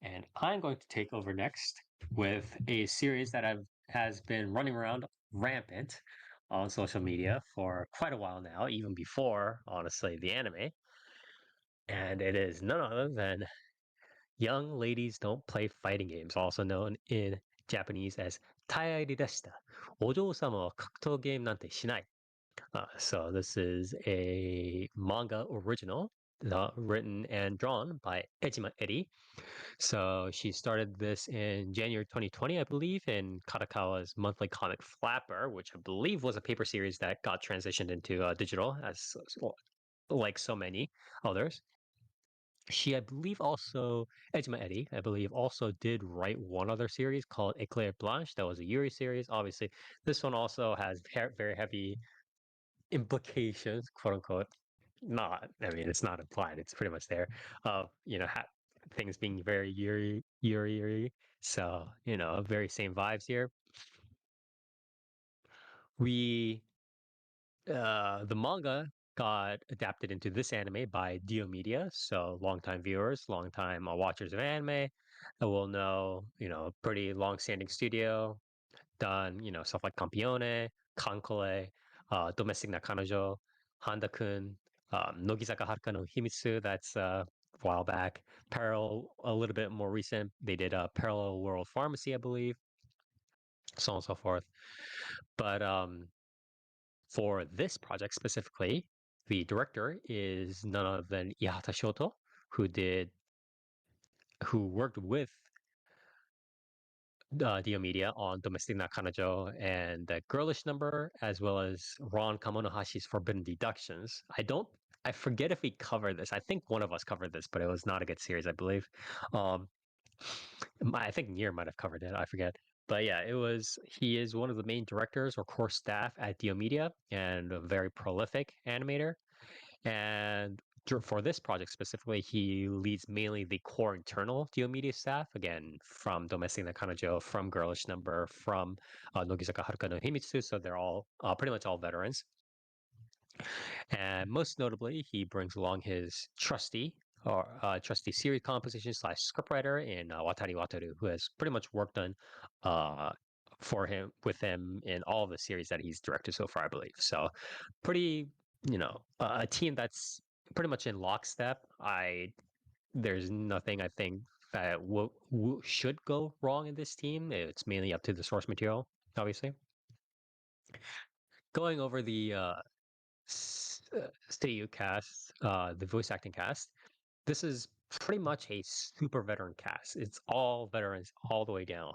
and I'm going to take over next with a series that has been running around rampant on social media for quite a while now, even before, honestly, the anime. And it is none other than Young Ladies Don't Play Fighting Games, also known in Japanese as Tai-Ari Deshita, Ojousama wa Kakutou Game nante Shinai. So this is a manga original, written and drawn by Ejima Eri. So she started this in January 2020, I believe, in Katakawa's monthly comic Flapper, which I believe was a paper series that got transitioned into digital, as like so many others. She, I believe, also Ejima Eri, I believe, also did write one other series called Eclair Blanche. That was a Yuri series. Obviously, this one also has very heavy implications, quote unquote. Not, I mean, it's not implied. It's pretty much there. Things being very Yuri. So, very same vibes here. We, the manga got adapted into this anime by Dio Media. So, longtime viewers, longtime watchers of anime will know, pretty long-standing studio, done, stuff like Campione, Kankole, Domestic Nakanojo, Handa-kun, Nogizaka Haruka no Himitsu, that's a while back. Parallel, a little bit more recent, they did a Parallel World Pharmacy, I believe, so on and so forth. But for this project specifically, the director is none other than Ihata Shoto, who worked with Dio Media on Domestic Nakanojo and The Girlish Number, as well as Ron Kamonohashi's Forbidden Deductions. I forget if we covered this. I think one of us covered this, but it was not a good series, I believe. Um, I think Nier might have covered it. I forget. But yeah, he is one of the main directors or core staff at Dio Media and a very prolific animator. And for this project specifically, he leads mainly the core internal Dio Media staff, again, from Domestic Nakanojo, from Girlish Number, from Nogizaka Haruka no Himitsu, so they're all pretty much all veterans. And most notably, he brings along his trusty series composition / scriptwriter in Watari Wataru, who has pretty much worked on with him in all the series that he's directed so far, I believe. So pretty, a team that's pretty much in lockstep. There's nothing I think that should go wrong in this team. It's mainly up to the source material, obviously. Going over the studio cast, the voice acting cast, this is pretty much a super veteran cast. It's all veterans all the way down,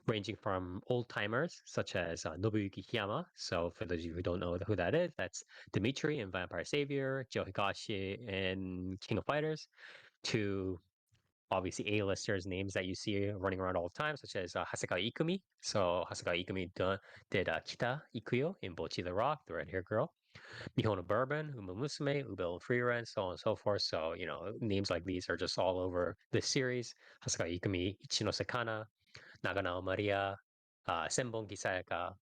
ranging from old timers such as Nobuyuki Hiyama. So for those of you who don't know who that is, that's Dimitri in Vampire Savior, Joe Higashi in King of Fighters, to obviously A-listers names that you see running around all the time, such as Hasegawa Ikumi. So Hasegawa Ikumi did Kita Ikuyo in Bochi the Rock, the red hair girl. Mihono Bourbon, Uma Musume, Ubel Freeran, so on and so forth. So, names like these are just all over this series. Hasegawa Ikumi, Ichino Sekana, Naganao Maria, Senbon Gisayaka,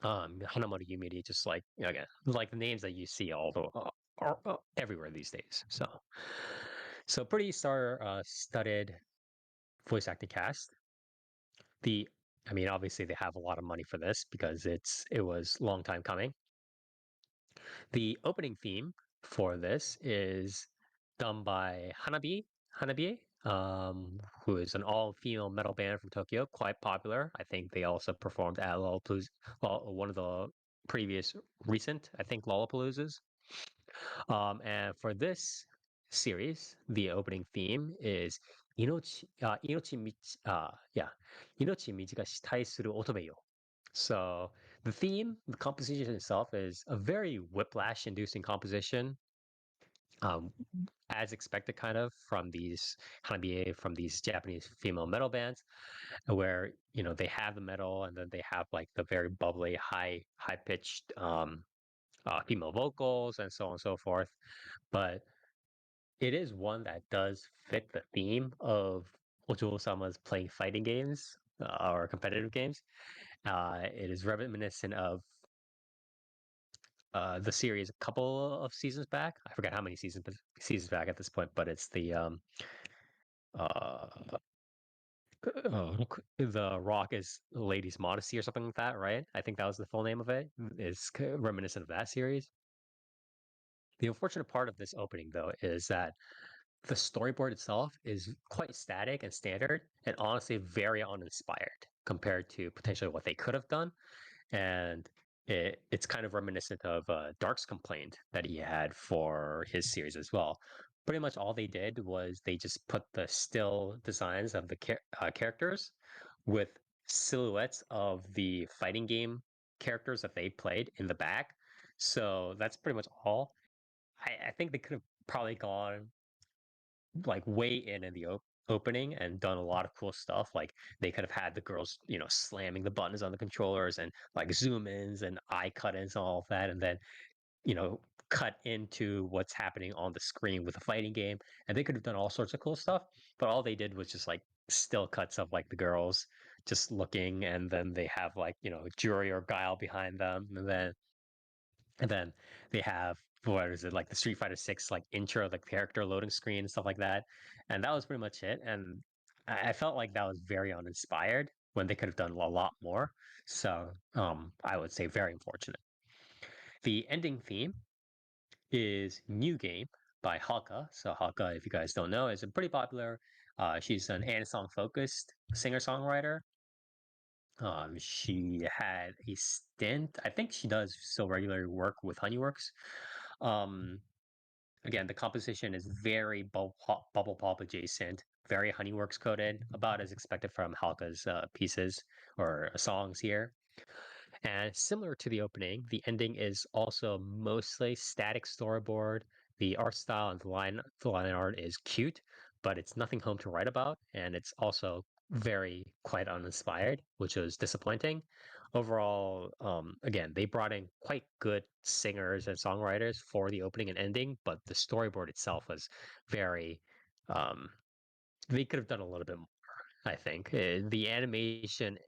Hanamaru Yumiri, just like, again, like the names that you see everywhere these days. So pretty star-studded voice acting cast. Obviously they have a lot of money for this because it was a long time coming. The opening theme for this is done by Hanabi, who is an all-female metal band from Tokyo, quite popular. I think they also performed at Lollapalooza, one of the previous recent, I think, Lollapaloozas. And for this series, the opening theme is Inochi Michi ga shitai suru otome yo. So the composition itself is a very whiplash-inducing composition, um, as expected, kind of from these Japanese female metal bands, where they have the metal and then they have like the very bubbly, high-pitched female vocals and so on and so forth. But it is one that does fit the theme of Ojousama's playing fighting games or competitive games. It is reminiscent of the series a couple of seasons back. I forget how many seasons back at this point, but it's the uh, the Rock is Lady's Modesty or something like that, right? I think that was the full name of it. Is reminiscent of that series. The unfortunate part of this opening, though, is that the storyboard itself is quite static and standard, and honestly very uninspired compared to potentially what they could have done. And it's kind of reminiscent of Dark's complaint that he had for his series as well. Pretty much all they did was they just put the still designs of the characters with silhouettes of the fighting game characters that they played in the back. So that's pretty much all. I think they could have probably gone like way in the opening and done a lot of cool stuff. Like they could have had the girls, slamming the buttons on the controllers and like zoom ins and eye cut ins and all of that, and then you know cut into what's happening on the screen with a fighting game. And they could have done all sorts of cool stuff, but all they did was just like still cuts of like the girls just looking, and then they have like Jury or Guile behind them, and then they have what is it like the Street Fighter 6 like intro, like character loading screen and stuff like that. And that was pretty much it. And I felt like that was very uninspired when they could have done a lot more. So I would say very unfortunate. The ending theme is New Game by Haka. So Haka, if you guys don't know, is a pretty popular. She's an Anisong focused singer songwriter. She had a stint. I think she does still regularly work with Honeyworks. Um, Again, the composition is very bubble pop adjacent, very Honeyworks coded, about as expected from Halka's pieces or songs here. And similar to the opening, the ending is also mostly static storyboard. The art style and the line art is cute, but it's nothing home to write about, and it's also very quite uninspired, which was disappointing. Overall, again, they brought in quite good singers and songwriters for the opening and ending, but the storyboard itself was very. Um, they could have done a little bit more, I think. The animation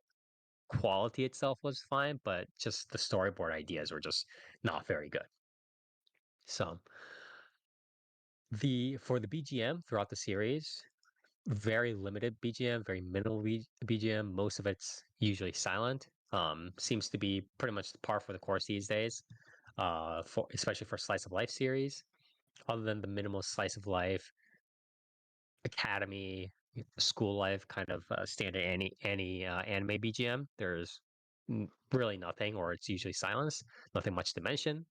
quality itself was fine, but just the storyboard ideas were just not very good. So the for the BGM throughout the series, very limited BGM, very minimal BGM. Most of it's usually silent. Seems to be pretty much par for the course these days. For especially for slice of life series. Other than the minimal slice of life, academy, school life kind of standard any anime BGM, there's really nothing, or it's usually silence. Nothing much to mention.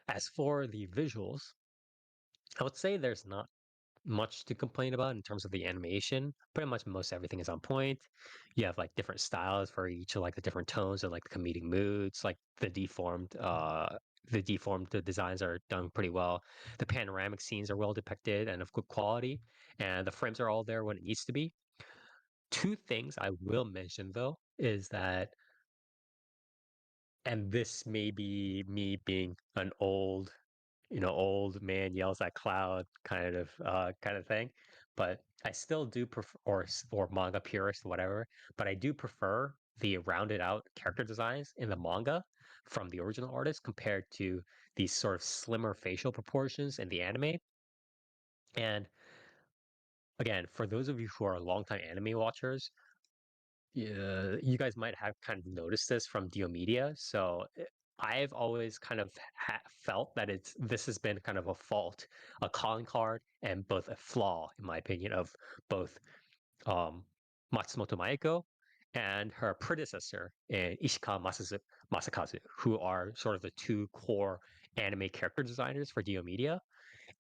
As for the visuals, I would say there's not much to complain about in terms of the animation. Pretty much most everything is on point. You have like different styles for each of like the different tones and like the comedic moods. Like the deformed designs are done pretty well. The panoramic scenes are well depicted and of good quality, and the frames are all there when it needs to be. Two things I will mention though is that, and this may be me being an old man yells at cloud kind of thing. But I still do prefer, or manga purist, whatever. But I do prefer the rounded out character designs in the manga from the original artist compared to these sort of slimmer facial proportions in the anime. And again, for those of you who are longtime anime watchers, yeah, you guys might have kind of noticed this from Dio Media. So I've always kind of felt that this has been kind of a fault, a calling card, and both a flaw, in my opinion, of both um, Matsumoto Maeko and her predecessor, Ishikawa Masakazu, who are sort of the two core anime character designers for Dio Media.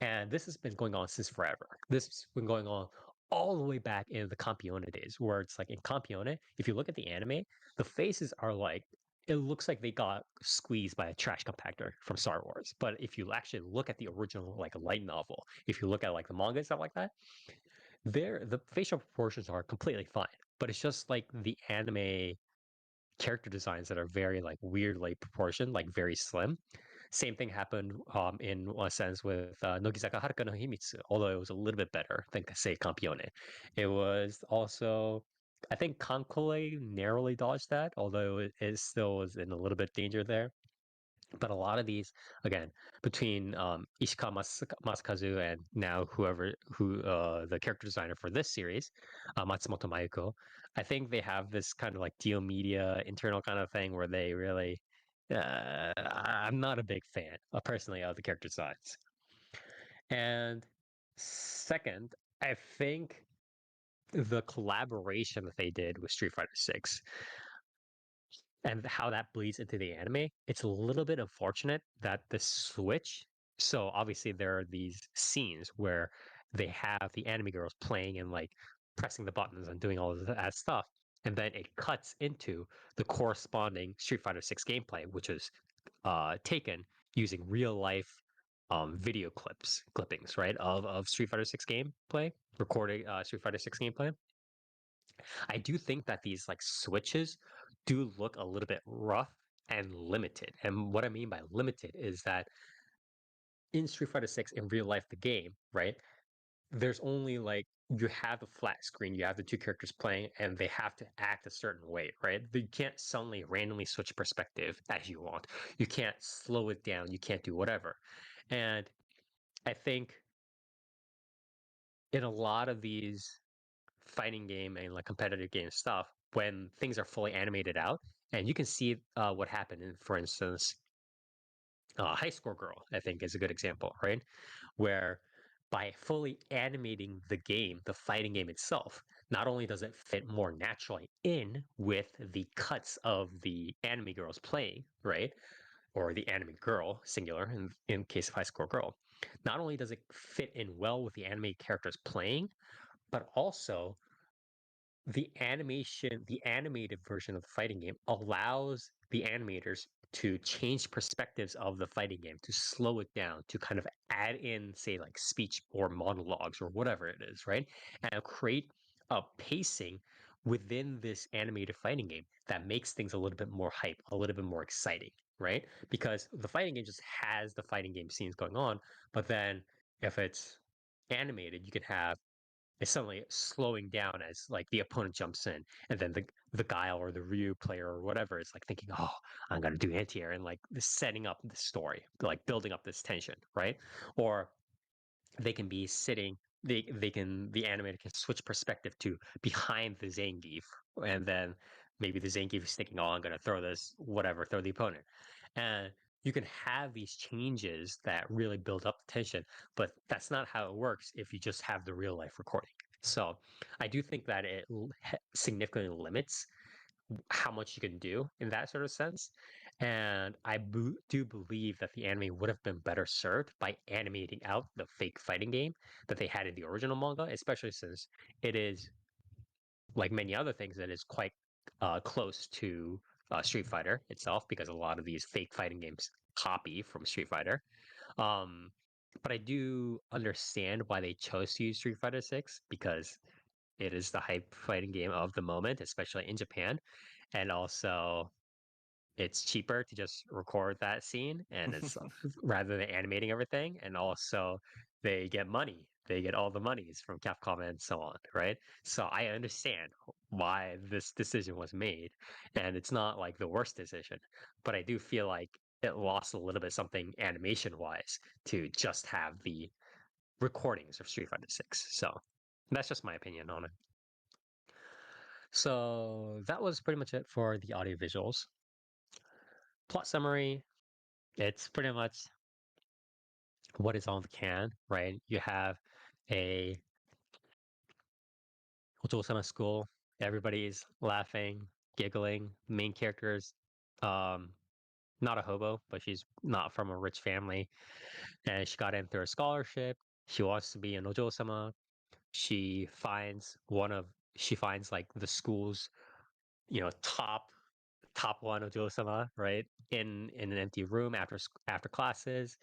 And this has been going on since forever. This has been going on all the way back in the Campione days, where it's like in Campione, if you look at the anime, the faces are like, it looks like they got squeezed by a trash compactor from Star Wars. But if you actually look at the original like light novel, if you look at like the manga and stuff like that, the facial proportions are completely fine. But it's just like the anime character designs that are very like weirdly proportioned, like very slim. Same thing happened in one sense with Nogizaka Haruka no Himitsu, although it was a little bit better than say Campione. It was also, I think Kankole narrowly dodged that, although it still was in a little bit danger there. But a lot of these, again, between Masakazu and now who the character designer for this series, Matsumoto Mayuko, I think they have this kind of like Deal Media internal kind of thing where they really, I'm not a big fan, personally, of the character designs. And second, I think the collaboration that they did with Street Fighter 6 and how that bleeds into the anime, it's a little bit unfortunate that the switch. So obviously there are these scenes where they have the anime girls playing and like pressing the buttons and doing all of that stuff, and then it cuts into the corresponding Street Fighter 6 gameplay, which is taken using real life video clippings, right, of Street Fighter 6 gameplay, recording Street Fighter 6 gameplay. I do think that these like switches do look a little bit rough and limited. And what I mean by limited is that in Street Fighter 6 in real life, the game, right? There's only like you have a flat screen, you have the two characters playing, and they have to act a certain way, right? You can't suddenly randomly switch perspective as you want. You can't slow it down. You can't do whatever. And I think in a lot of these fighting game and like competitive game stuff, when things are fully animated out, and you can see what happened in, for instance, High Score Girl, I think is a good example, right? Where by fully animating the game, the fighting game itself, not only does it fit more naturally in with the cuts of the anime girls playing, right? Or the anime girl, singular, in case of High Score Girl, not only does it fit in well with the anime characters playing, but also the animated version of the fighting game allows the animators to change perspectives of the fighting game, to slow it down, to kind of add in, say, like speech or monologues or whatever it is, right? And create a pacing within this animated fighting game that makes things a little bit more hype, a little bit more exciting, right? Because the fighting game just has the fighting game scenes going on, but then if it's animated, you can have is suddenly slowing down as like the opponent jumps in, and then the Guile or the Ryu player or whatever is like thinking, "Oh, I'm gonna do anti-air," and like setting up the story, like building up this tension, right? Or they can be sitting. The animator can switch perspective to behind the Zangief, and then maybe the Zangief is thinking, "Oh, I'm gonna throw this, whatever, throw the opponent," and you can have these changes that really build up the tension, but that's not how it works if you just have the real life recording. So I do think that it significantly limits how much you can do in that sort of sense. And do believe that the anime would have been better served by animating out the fake fighting game that they had in the original manga, especially since it is, like many other things, that is quite close to Street Fighter itself, because a lot of these fake fighting games copy from Street Fighter. Um, but I do understand why they chose to use Street Fighter 6, because it is the hype fighting game of the moment, especially in Japan. And also, it's cheaper to just record that scene, and it's rather than animating everything. And also, they get money. They get all the monies from Capcom and so on, right? So I understand why this decision was made, and it's not like the worst decision, but I do feel like it lost a little bit something animation wise to just have the recordings of Street Fighter 6. So that's just my opinion on it. So that was pretty much it for the audio visuals. Plot summary, it's pretty much what is on the can, right? You have a Ojousama school, everybody's laughing, giggling. Main character's um not a hobo, but she's not from a rich family, and she got in through a scholarship. She wants to be an Ojousama. She finds she finds like the school's, top one Ojousama, right? In an empty room after classes,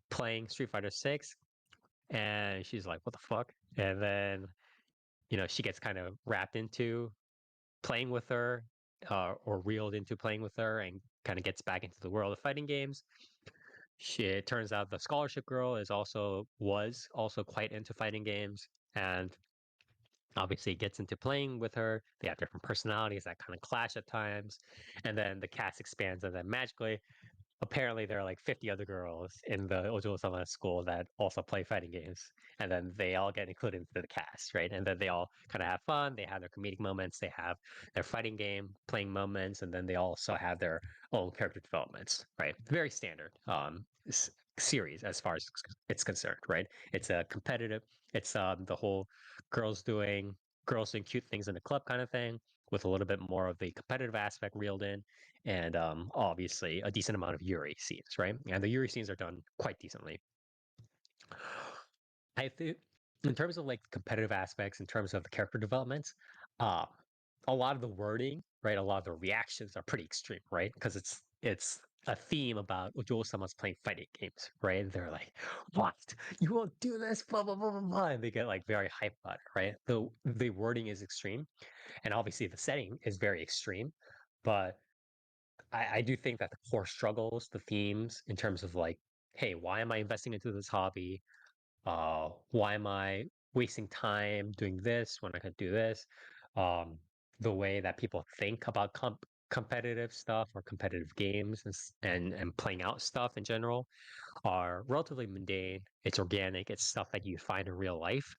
playing Street Fighter 6, and she's like, "What the fuck?" And then she gets kind of wrapped into playing with her, or reeled into playing with her, and kind of gets back into the world of fighting games. It turns out the scholarship girl was also quite into fighting games, and obviously gets into playing with her. They have different personalities that kind of clash at times, and then the cast expands, and then magically apparently there are like 50 other girls in the Ojousama school that also play fighting games, and then they all get included into the cast, right? And then they all kind of have fun. They have their comedic moments. They have their fighting game playing moments, and then they also have their own character developments, right? Very standard series as far as it's concerned, right? It's a competitive. It's the whole girls doing girls doing cute things in the club kind of thing, with a little bit more of the competitive aspect reeled in, and obviously a decent amount of Yuri scenes, right? And the Yuri scenes are done quite decently. I think, in terms of like competitive aspects, in terms of the character developments, uh, a lot of the wording, right, a lot of the reactions are pretty extreme, right? Because it's a theme about Ojousama's playing fighting games, right? And they're like, "What? You won't do this?" Blah blah blah blah blah, and they get like very hyped about it, right? The wording is extreme, and obviously the setting is very extreme, but I do think that the core struggles, the themes in terms of like, hey, why am I investing into this hobby? Why am I wasting time doing this when I could do this? Um, the way that people think about competitive stuff or competitive games and playing out stuff in general are relatively mundane. It's organic. It's stuff that you find in real life,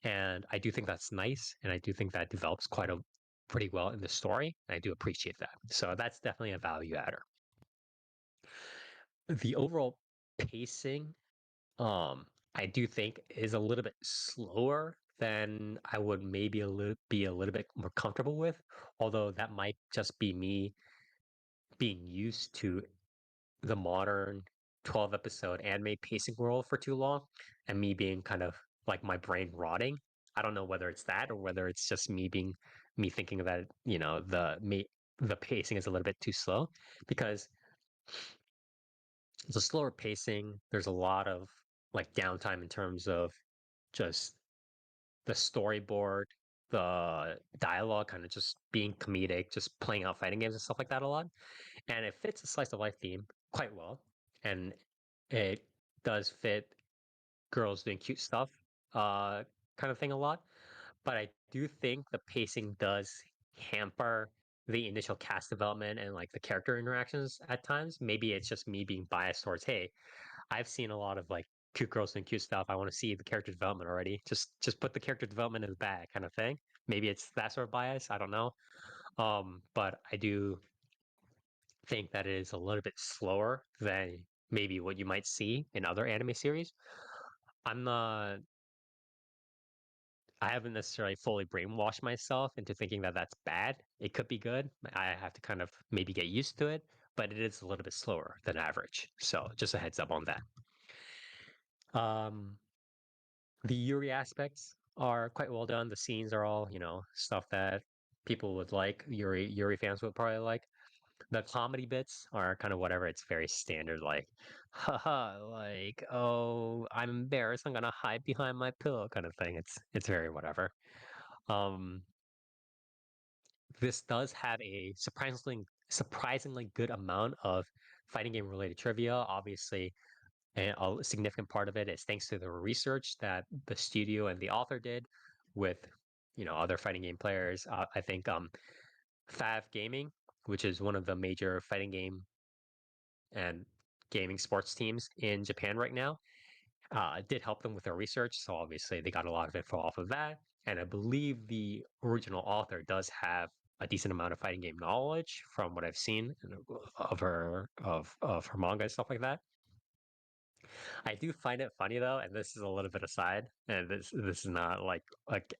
and I do think that's nice, and I do think that develops quite a pretty well in the story. And I do appreciate that. So that's definitely a value adder. The overall pacing, I do think is a little bit slower than I would maybe be a little bit more comfortable with. Although that might just be me being used to the modern 12 episode anime pacing world for too long, and me being kind of like my brain rotting. I don't know whether it's that or whether it's just me thinking that, the pacing is a little bit too slow, because it's a slower pacing. There's a lot of like downtime in terms of just the storyboard, the dialogue kind of just being comedic, just playing out fighting games and stuff like that a lot. And it fits the slice of life theme quite well. And it does fit girls doing cute stuff uh kind of thing a lot. But I do think the pacing does hamper the initial cast development and like the character interactions at times. Maybe it's just me being biased towards, hey, I've seen a lot of like cute girls and cute stuff. I want to see the character development already. Just put the character development in the bag kind of thing. Maybe it's that sort of bias. I don't know. But I do think that it is a little bit slower than maybe what you might see in other anime series. I'm not. I haven't necessarily fully brainwashed myself into thinking that that's bad. It could be good. I have to kind of maybe get used to it, but it is a little bit slower than average. So just a heads up on that. Um, the Yuri aspects are quite well done. The scenes are all, stuff that people would like. Yuri fans would probably like. The comedy bits are kind of whatever. It's very standard, like, haha, like, oh, I'm embarrassed. I'm gonna hide behind my pillow, kind of thing. It's very whatever. Um, this does have a surprisingly good amount of fighting game related trivia. Obviously, and a significant part of it is thanks to the research that the studio and the author did with, other fighting game players. I think Fav Gaming, which is one of the major fighting game and gaming sports teams in Japan right now, did help them with their research. So obviously they got a lot of info off of that. And I believe the original author does have a decent amount of fighting game knowledge from what I've seen of her manga and stuff like that. I do find it funny though, and this is a little bit aside, and this is not like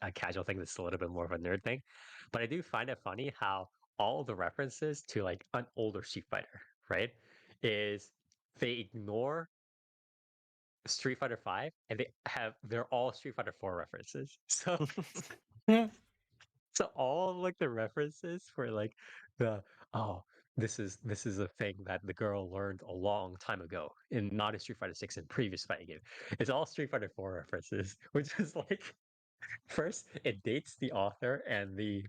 a casual thing. This is a little bit more of a nerd thing, but I do find it funny how all the references to like an older Street Fighter, right, is they ignore Street Fighter Five, and they're all Street Fighter Four references. So all of like the references for like the oh this is a thing that the girl learned a long time ago in not in Street Fighter Six in previous fighting game. It's all Street Fighter Four references, which is like first it dates the author and the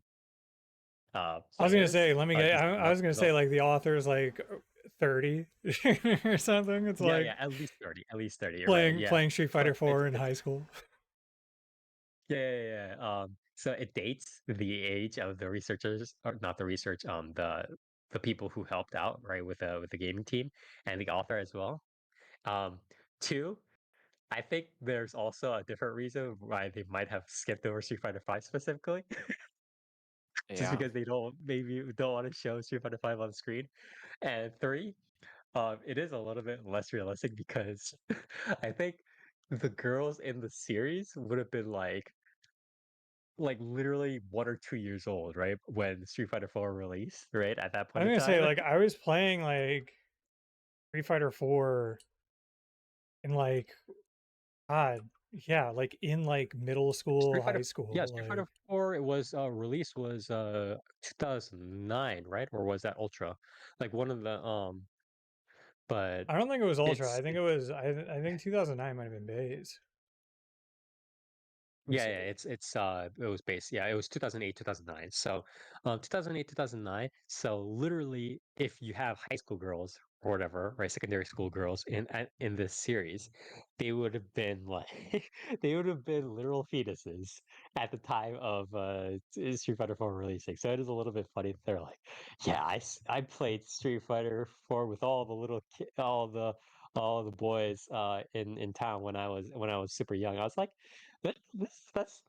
I was gonna players say, let me a get. decent I amount was gonna as say well. like the author's like 30 or something. It's Yeah, like yeah, at least 30, right? Yeah, playing Street Fighter but it's 4 in it's high school. yeah. So it dates the age of the researchers, or not the research, the the people who helped out, right, with the gaming team and the author as well. Um, Two, I think there's also a different reason why they might have skipped over Street Fighter Five specifically, just Yeah. because they don't want to show Street Fighter Five on screen. And three, it is a little bit less realistic because I think the girls in the series would have been like literally 1 or 2 years old, right? When Street Fighter 4 released, right? At that I point was in gonna say, time. like, I was playing like Street Fighter 4 in like, God, yeah, like in like middle school, Street high Fighter yeah, school, Street Fighter like 4 it was release was 2009, right? Or was that Ultra? Like one of the but I don't think it was Ultra. I it's think it was I think 2009 might have been base. Let me yeah, see. yeah, it was based. Yeah, it was 2008, 2009. So, 2008, 2009. So literally if you have high school girls or whatever, right, secondary school girls in this series, they would have been like they would have been literal fetuses at the time of Street Fighter 4 releasing. So it is a little bit funny. They're like, "Yeah, I played Street Fighter 4 with all the all the boys in town when I was super young." I was like, that's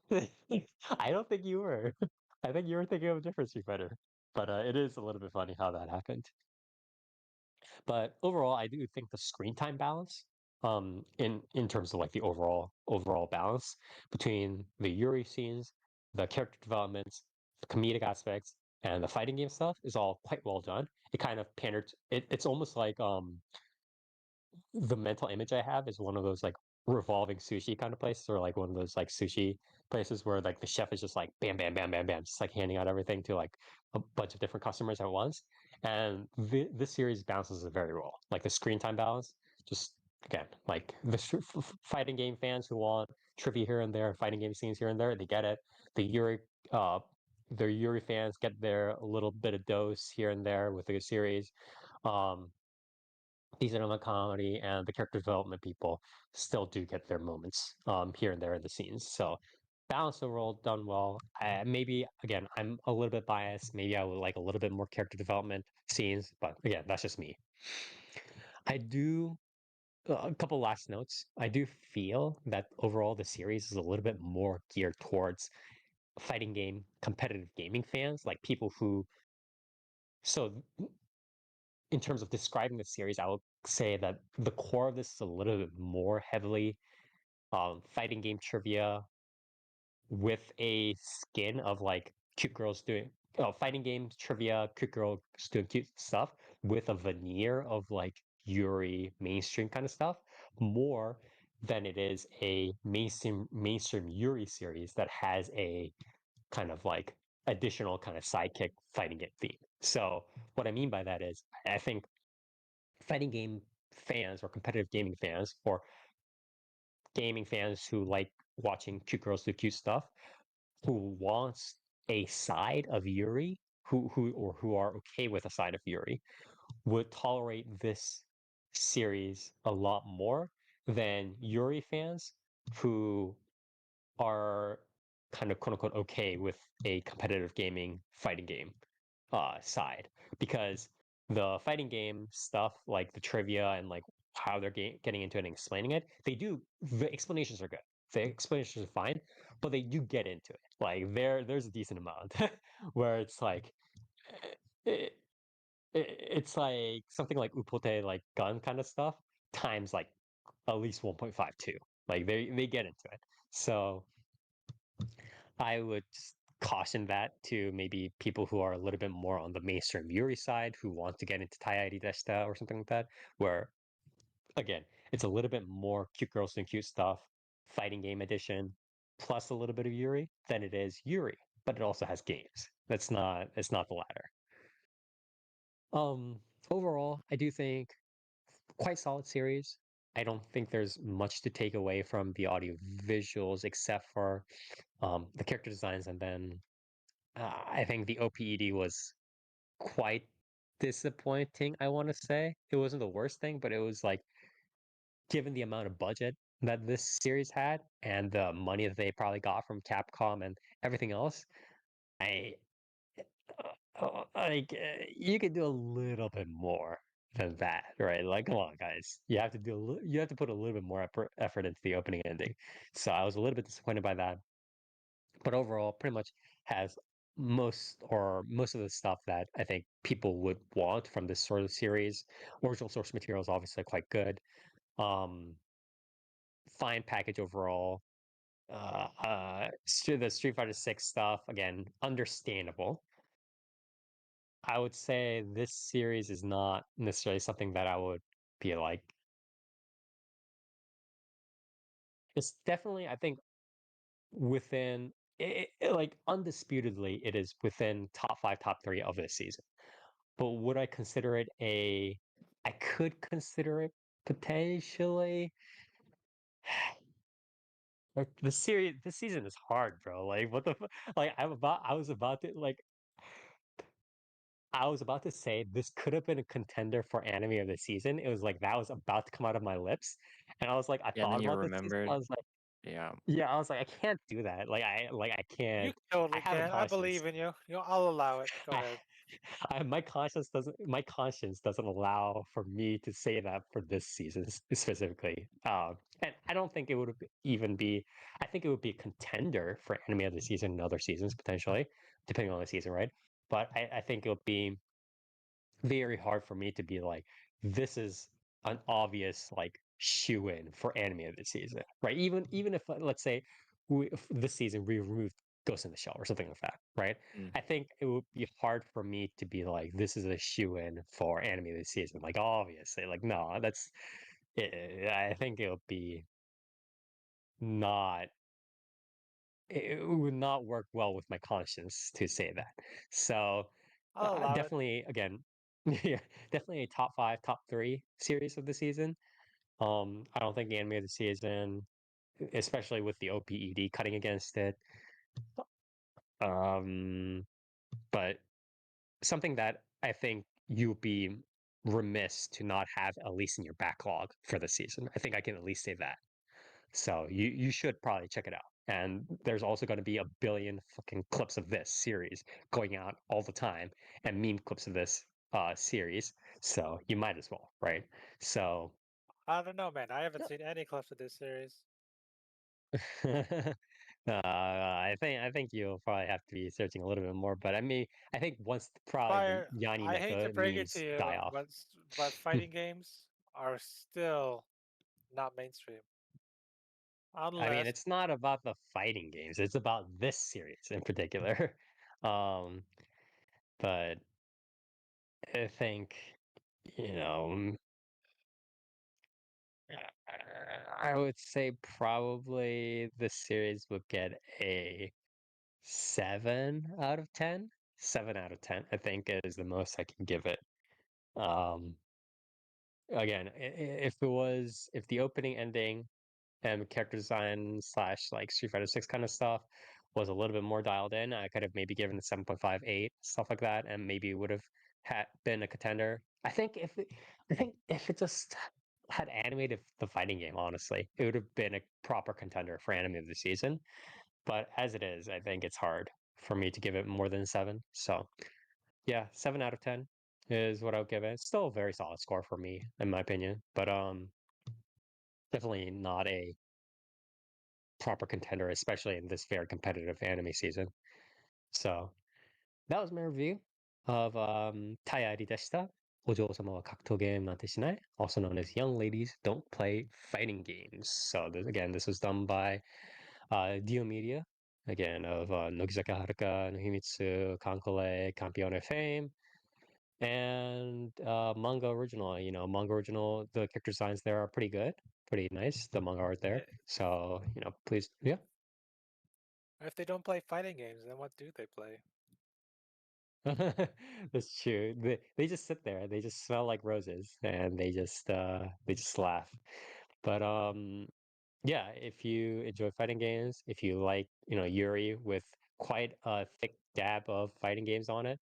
I don't think you were. I think you were thinking of a different Street Fighter. But it is a little bit funny how that happened. But overall, I do think the screen time balance, in terms of like the overall balance between the Yuri scenes, the character developments, the comedic aspects, and the fighting game stuff is all quite well done. It kind of pandered. It's almost like the mental image I have is one of those like revolving sushi kind of places, or like one of those like sushi places where like the chef is just like bam, bam, bam, bam, bam, just like handing out everything to like a bunch of different customers at once. And this series balances it very well. Like the screen time balance, just again, like the fighting game fans who want trivia here and there, fighting game scenes here and there, they get it. The Yuri, uh, the Yuri fans get their a little bit of dose here and there with the series. Um, decent amount of comedy and the character development people still do get their moments here and there in the scenes. So balance overall done well. Maybe again, I'm a little bit biased. Maybe I would like a little bit more character development scenes, but again, that's just me. I do a couple last notes. I do feel that overall the series is a little bit more geared towards fighting game competitive gaming fans, like people who so in terms of describing the series, I would say that the core of this is a little bit more heavily fighting game trivia with a skin of like cute girls doing fighting games trivia, cute girls doing cute stuff with a veneer of like Yuri mainstream kind of stuff, more than it is a mainstream Yuri series that has a kind of like additional kind of sidekick fighting game theme. So what I mean by that is I think fighting game fans or competitive gaming fans or gaming fans who like watching cute girls do cute stuff who wants a side of Yuri who are okay with a side of Yuri would tolerate this series a lot more than Yuri fans who are kind of quote unquote okay with a competitive gaming fighting game side because the fighting game stuff like the trivia and like how they're getting into it and explaining it the explanations are good, the explanations are fine, but they do get into it like there's a decent amount where it's like it, it's like something like upote like gun kind of stuff times like at least 1.52, like they get into it. So I would caution that to maybe people who are a little bit more on the mainstream Yuri side who want to get into Tai-Ari Deshita or something like that, where again, it's a little bit more cute girls doing cute stuff, fighting game edition, plus a little bit of Yuri than it is Yuri, but it also has games. It's not the latter. Um, Overall, I do think quite solid series. I don't think there's much to take away from the audio visuals except for the character designs and then I think the OPED was quite disappointing, I want to say. It wasn't the worst thing, but it was like, given the amount of budget that this series had and the money that they probably got from Capcom and everything else, I you could do a little bit more than that, right? Like, come on, guys, you have to you have to put a little bit more effort into the opening and ending. So I was a little bit disappointed by that, but overall, pretty much has most of the stuff that I think people would want from this sort of series. Original source material is obviously quite good. Um, Fine package overall. The Street Fighter 6 stuff again, understandable. I would say this series is not necessarily something that I would be like. It's definitely, I think, within like undisputedly, it is within top five, top three of this season. But would I consider it a? I could consider it potentially. Like the series, this season is hard, bro. Like what the, like I was about to say this could have been a contender for anime of the season. It was like that was about to come out of my lips, and I was like, I Yeah, and thought then you about this season. I remembered. was like, Yeah. yeah, I was like, I can't do that. I You can't. I totally have a can. I conscience. believe in you. I'll allow it. Go I, ahead. my conscience doesn't allow for me to say that for this season specifically. And I don't think it would even be. I think it would be a contender for anime of the season in other seasons potentially, depending on the season, right? But I think it would be very hard for me to be like, this is an obvious like shoe in for anime of the season, right? Even if let's say if this season we removed Ghost in the Shell or something like that, right? Mm. I think it would be hard for me to be like, this is a shoe in for anime of the season. Like obviously, like no, that's. I think it would be not. It would not work well with my conscience to say that. So I'll allow it. definitely, again, yeah, definitely a top five, top three series of the season. I don't think the anime of the season, especially with the OPED cutting against it, um, but something that I think you'd be remiss to not have at least in your backlog for the season. I think I can at least say that. So you should probably check it out. And there's also going to be a billion fucking clips of this series going out all the time, and meme clips of this series. So you might as well, right? So I don't know, man. I haven't seen any clips of this series. I think you'll probably have to be searching a little bit more. But I mean, I think once probably the Fire. Yanni I hate to Mecha break it to memes you, die off. but fighting games are still not mainstream. I mean, Unless it's not about the fighting games; it's about this series in particular. Um, but I think, you know, I would say probably the series would get a 7 out of 10. 7 out of 10, I think, is the most I can give it. Um, Again, if the opening, ending, and character design slash like Street Fighter 6 kind of stuff was a little bit more dialed in, I could have maybe given it 7.58, stuff like that, and maybe would have had been a contender. I think if it just had animated the fighting game, honestly, it would have been a proper contender for anime of the season. But as it is, I think it's hard for me to give it more than seven. So yeah, 7 out of 10 is what I'll give it. It's still a very solid score for me, in my opinion. But definitely not a proper contender, especially in this very competitive anime season. So that was my review of Tai-Ari Deshita, Ojousama wa Kakutou Game nante Shinai, also known as Young Ladies Don't Play Fighting Games. So again, this was done by Dio Media, again, of Nogizaka Haruka, Nohimitsu, Kankole, Campione fame, and manga original. Manga original, the character designs there are pretty good, pretty nice, the manga art there. So, please, yeah. if they don't play fighting games, then what do they play? That's true. They just sit there. They just smell like roses, and they just laugh. But yeah, if you enjoy fighting games, if you like Yuri with quite a thick dab of fighting games on it,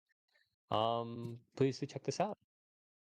please do check this out.